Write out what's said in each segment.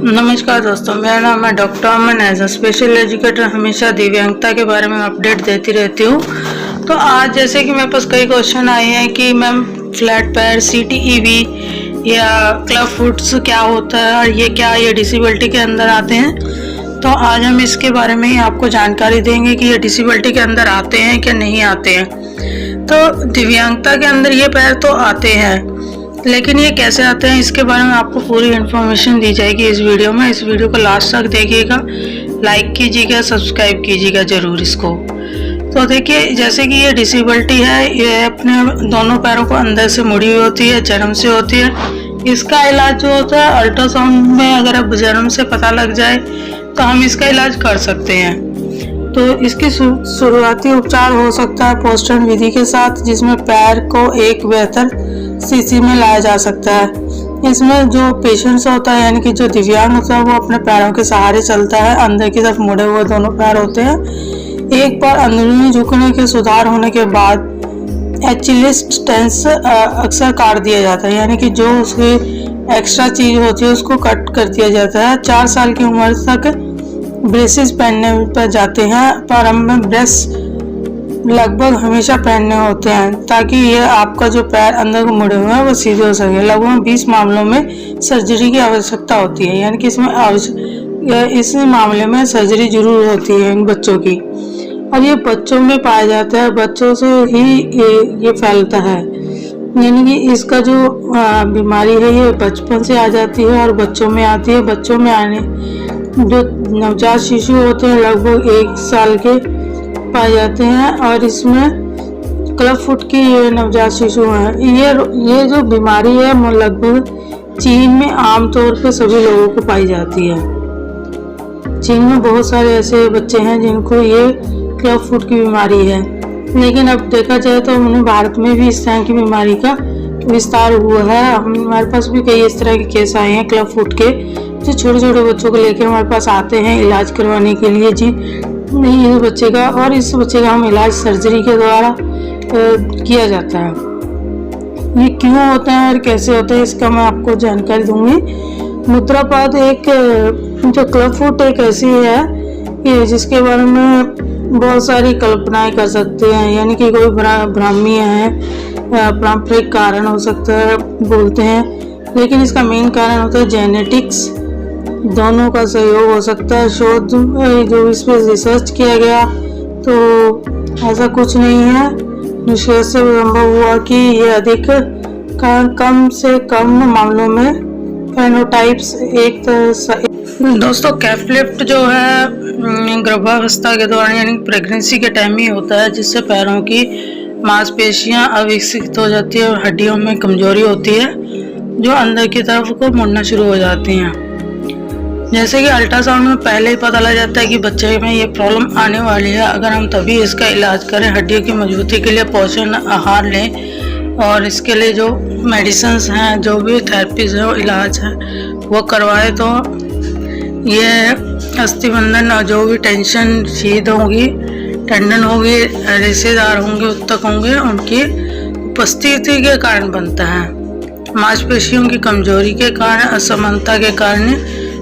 नमस्कार दोस्तों, मेरा नाम है doctor Aman. As a special educator हमेशा दिव्यांगता के बारे में अपडेट देती रहती हूँ। तो आज जैसे कि मेरे पास कई क्वेश्चन आए हैं कि मैम फ्लैट पैर, CTEV या क्लब फुट्स क्या होता है और ये डिसेबिलिटी के अंदर आते हैं। तो आज हम इसके बारे में ही आपको जानकारी देंगे कि ये डिसेबिलिटी के अंदर आते हैं कि नहीं आते हैं। तो दिव्यांगता के अंदर ये पैर तो आते हैं, लेकिन ये कैसे आते हैं इसके बारे में आपको पूरी इन्फॉर्मेशन दी जाएगी इस वीडियो में। इस वीडियो को लास्ट तक देखिएगा, लाइक कीजिएगा, सब्सक्राइब कीजिएगा ज़रूर इसको। तो देखिए, जैसे कि ये डिसेबिलिटी है, ये अपने दोनों पैरों को अंदर से मुड़ी हुई होती है, जन्म से होती है। इसका इलाज जो होता है अल्ट्रासाउंड में, अगर अब जन्म से पता लग जाए तो हम इसका इलाज कर सकते हैं। तो इसकी शुरुआती उपचार हो सकता है पोस्टन विधि के साथ, जिसमें पैर को एक बेहतर स्थिति में लाया जा सकता है। इसमें जो पेशेंट्स होता है, यानी कि जो दिव्यांग होता है, वो अपने पैरों के सहारे चलता है। अंदर की तरफ मुड़े हुए दोनों पैर होते हैं। एक बार अंदरूनी झुकने के सुधार होने के बाद एचिलिस टेंस अक्सर काट दिया जाता है, यानी कि जो उसकी एक्स्ट्रा चीज होती है उसको कट कर दिया जाता है। 4 साल की उम्र तक ब्रेसेस पहनने पर जाते हैं। प्रारंभ में ब्रेस लगभग हमेशा पहनने होते हैं ताकि ये आपका जो पैर अंदर को मुड़े हुए हैं वो सीधे हो सके। लगभग 20 मामलों में सर्जरी की आवश्यकता होती है, यानी कि इस मामले में सर्जरी जरूर होती है इन बच्चों की। और ये बच्चों में पाया जाता है, बच्चों से ही ये फैलता है, यानी कि इसका जो बीमारी है ये बचपन से आ जाती है और बच्चों में आती है। बच्चों में आने जो नवजात शिशु होते हैं लगभग 1 साल के पाए जाते हैं, और इसमें क्लब फुट की ये नवजात शिशु हैं। ये जो बीमारी है वो लगभग चीन में आमतौर पर सभी लोगों को पाई जाती है। चीन में बहुत सारे ऐसे बच्चे हैं जिनको ये क्लब फुट की बीमारी है, लेकिन अब देखा जाए तो हमने भारत में भी इस तरह की बीमारी का विस्तार हुआ है। हमारे पास भी कई इस तरह के केस आए हैं क्लब फुट के, जो छोटे छोटे बच्चों को लेकर हमारे पास आते हैं इलाज करवाने के लिए। जी नहीं, इस बच्चे का और इस बच्चे का हम इलाज सर्जरी के द्वारा किया जाता है। ये क्यों होता है और कैसे होता है इसका मैं आपको जानकारी दूंगी। मुद्रापात जो क्लब फुट एक ऐसी है कि जिसके बारे में बहुत सारी कल्पनाएं कर सकते हैं, यानी कि कोई भ्रामी है, पारंपरिक कारण हो सकता है बोलते हैं, लेकिन इसका मेन कारण होता है जेनेटिक्स। दोनों का सहयोग हो सकता है। शोध जो इस पर रिसर्च किया गया तो ऐसा कुछ नहीं है। निष्कर्ष से संभव हुआ कि ये अधिक कम से कम मामलों में फेनोटाइप्स एक तरह। दोस्तों, कैफ लिफ्ट जो है गर्भावस्था के दौरान यानी प्रेगनेंसी के टाइम ही होता है, जिससे पैरों की मांसपेशियां अविकसित हो जाती है और हड्डियों में कमजोरी होती है जो अंदर की तरफ को मुड़ना शुरू हो जाती हैं। जैसे कि अल्ट्रासाउंड में पहले ही पता लग जाता है कि बच्चे में ये प्रॉब्लम आने वाली है। अगर हम तभी इसका इलाज करें, हड्डियों की मजबूती के लिए पोषण आहार लें और इसके लिए जो मेडिसिन्स हैं, जो भी थेरेपीज है, इलाज है, वो करवाए, तो ये अस्थिबंधन और जो भी टेंशन शीद होगी, टेंडन होगी, रेशेदार होंगे, उत्तक होंगे, उनकी उपस्थिति के कारण बनता है। मांसपेशियों की कमजोरी के कारण, असमानता के कारण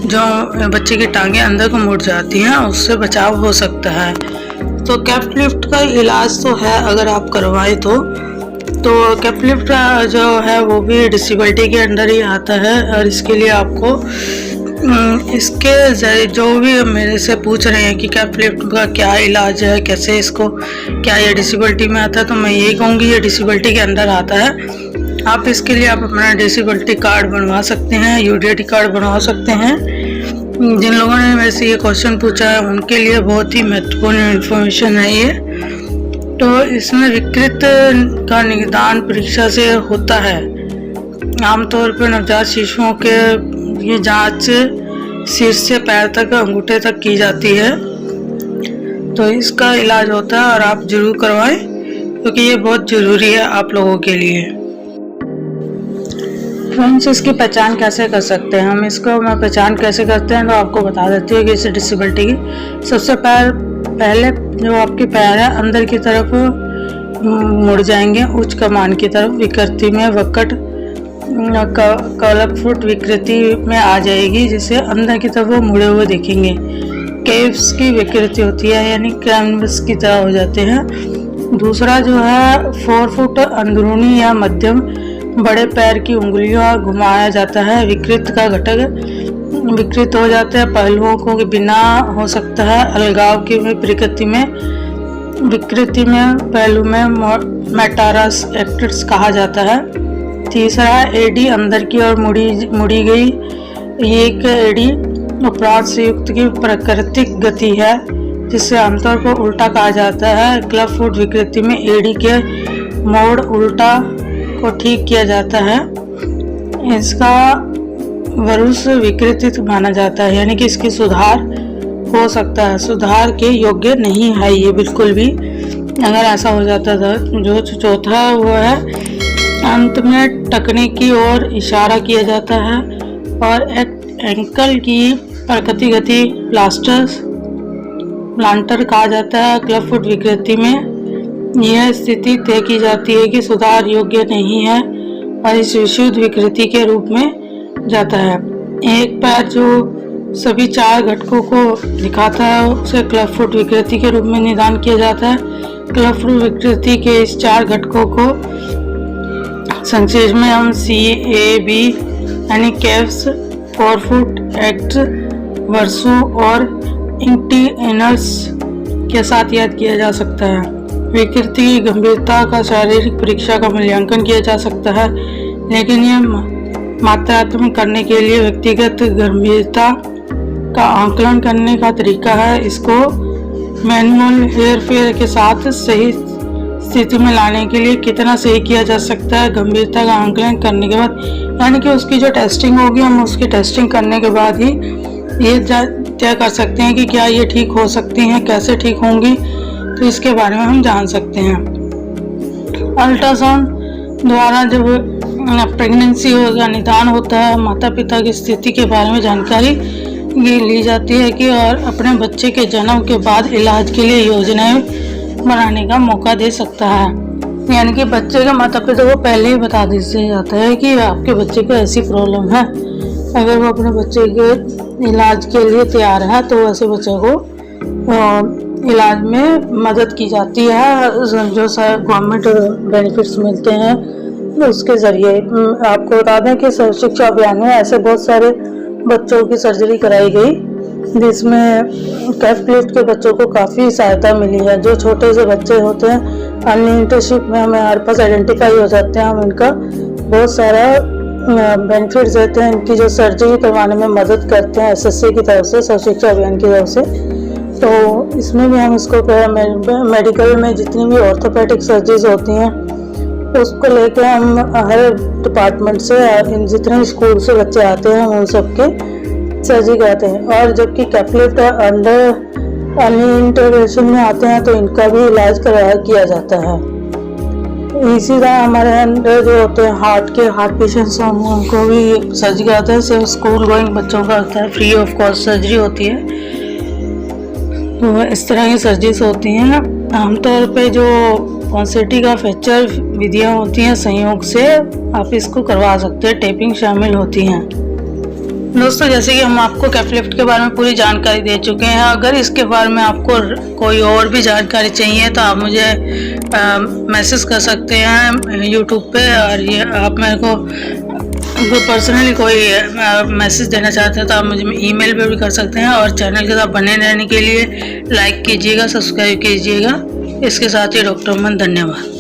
जो बच्चे की टांगें अंदर को मुड़ जाती हैं, उससे बचाव हो सकता है। तो कैफ लिफ्ट का इलाज तो है अगर आप करवाएं तो कैफ लिफ्ट जो है वो भी डिसेबिलिटी के अंदर ही आता है। और इसके लिए आपको इसके जो भी मेरे से पूछ रहे हैं कि कैफ लिफ्ट का क्या इलाज है, कैसे इसको, क्या ये डिसेबिलिटी में आता है, तो मैं यही कहूँगी ये डिसेबिलिटी के अंदर आता है। आप इसके लिए आप अपना डिसेबिलिटी कार्ड बनवा सकते हैं, UDT कार्ड बनवा सकते हैं। जिन लोगों ने मेरे से ये क्वेश्चन पूछा है उनके लिए बहुत ही महत्वपूर्ण इन्फॉर्मेशन है ये। तो इसमें विकृत का निदान परीक्षा से होता है। आमतौर पर नवजात शिशुओं के ये जांच सिर से पैर तक, अंगूठे तक की जाती है। तो इसका इलाज होता है और आप जरूर करवाएं, क्योंकि ये बहुत ज़रूरी है आप लोगों के लिए। फ्रेंड्स, इसकी पहचान कैसे कर सकते हैं हम? इसको मैं पहचान कैसे करते हैं तो आपको बता देती हूँ कि इस डिसेबिलिटी की सबसे पहले जो आपके पैर है अंदर की तरफ मुड़ जाएंगे, उच्च कमान की तरफ, विकृति में वक्कट कलरफुट विकृति में आ जाएगी, जिससे अंदर की तरफ वो मुड़े हुए दिखेंगे। केव्स की विकृति होती है, यानी कैनवस की तरह हो जाते हैं। दूसरा जो है 4 फुट अंदरूनी या मध्यम बड़े पैर की उंगलियों घुमाया जाता है। विकृत का घटक विकृत हो जाता है, पहलुओं को बिना हो सकता है। अलगाव की विकृति में पहलू में मेटारस एक्टर्स कहा जाता है। तीसरा एडी अंदर की ओर मुड़ी गई। ये एक एडी अपराध से युक्त की प्राकृतिक गति है, जिसे आमतौर पर उल्टा कहा जाता है। क्लब फुट विकृति में एडी के मोड़ उल्टा को ठीक किया जाता है। इसका वरुस विकृति माना जाता है, यानी कि इसकी सुधार हो सकता है, सुधार के योग्य नहीं है ये बिल्कुल भी, अगर ऐसा हो जाता था। जो चौथा वो है अंत में टकने की ओर इशारा किया जाता है और एंकल की प्रकृति गति प्लांटर कहा जाता है। क्लब फुट विकृति में यह स्थिति तय की जाती है कि सुधार योग्य नहीं है और इस विशुद्ध विकृति के रूप में जाता है। एक पैर जो सभी 4 घटकों को दिखाता है उसे क्लब फुट विकृति के रूप में निदान किया जाता है। क्लब फुट विकृति के इस 4 घटकों को संक्षेप में हम CAB यानी केव्स, 4 फुट एक्ट, वर्सो और इंटीनर्स के साथ याद किया जा सकता है। विकृति की गंभीरता का शारीरिक परीक्षा का मूल्यांकन किया जा सकता है, लेकिन यह मात्रात्मक करने के लिए व्यक्तिगत गंभीरता का आकलन करने का तरीका है। इसको मैनुअल हेरफेर के साथ सही स्थिति में लाने के लिए कितना सही किया जा सकता है, गंभीरता का आकलन करने के बाद, यानी कि उसकी जो टेस्टिंग होगी हम उसकी टेस्टिंग करने के बाद ही ये तय कर सकते हैं कि क्या ये ठीक हो सकती हैं, कैसे ठीक होंगी, तो इसके बारे में हम जान सकते हैं। अल्ट्रासाउंड द्वारा जब प्रेगनेंसी का निदान होता है, माता पिता की स्थिति के बारे में जानकारी ये ली जाती है कि और अपने बच्चे के जन्म के बाद इलाज के लिए योजनाएं बनाने का मौका दे सकता है। यानी कि बच्चे के माता पिता को पहले ही बता दिया जाता है कि आपके बच्चे को ऐसी प्रॉब्लम है। अगर वो अपने बच्चे के इलाज के लिए तैयार है तो ऐसे बच्चे को इलाज में मदद की जाती है। जो गवर्नमेंट बेनिफिट्स मिलते हैं उसके ज़रिए। आपको बता दें कि सर्व शिक्षा अभियान में ऐसे बहुत सारे बच्चों की सर्जरी कराई गई, जिसमें क्लेफ्ट लिफ्ट के बच्चों को काफ़ी सहायता मिली है। जो छोटे से बच्चे होते हैं अर्ली इंटर्नशिप में हमारे पास आइडेंटिफाई हो जाते हैं, हम इनका बहुत सारा बेनिफिट्स देते हैं। इनकी जो सर्जरी करवाने में मदद करते हैं SSC की तरफ से, सर्व शिक्षा अभियान की तरफ से। तो इसमें भी हम इसको मेडिकल में जितनी भी ऑर्थोपेडिक सर्जरीज होती हैं उसको लेकर हम हर डिपार्टमेंट से जितने स्कूल से बच्चे आते हैं हम उन सबके सर्जरी कराते हैं। और जबकि cleft lift under early intervention में आते हैं तो इनका भी इलाज किया जाता है। इसी तरह हमारे अंदर जो होते हैं हार्ट पेशेंट्स हैं उनको भी सर्जरी कराते हैं। सिर्फ स्कूल गोइंग बच्चों का होता है, फ्री ऑफ कॉस्ट सर्जरी होती है। तो इस तरह की सर्जरीज होती हैं। आमतौर पे जो कॉन्सेटी का फ्रैक्चर विधियाँ होती हैं संयोग से आप इसको करवा सकते हैं, टेपिंग शामिल होती हैं। दोस्तों जैसे कि हम आपको क्लेफ्ट लिफ्ट के बारे में पूरी जानकारी दे चुके हैं। अगर इसके बारे में आपको कोई और भी जानकारी चाहिए तो आप मुझे मैसेज कर सकते हैं यूट्यूब पे, और ये आप मेरे को पर्सनली कोई मैसेज देना चाहते हैं तो आप मुझे ईमेल पे भी कर सकते हैं। और चैनल के साथ बने रहने के लिए लाइक कीजिएगा, सब्सक्राइब कीजिएगा। इसके साथ ही डॉक्टर अमन, धन्यवाद।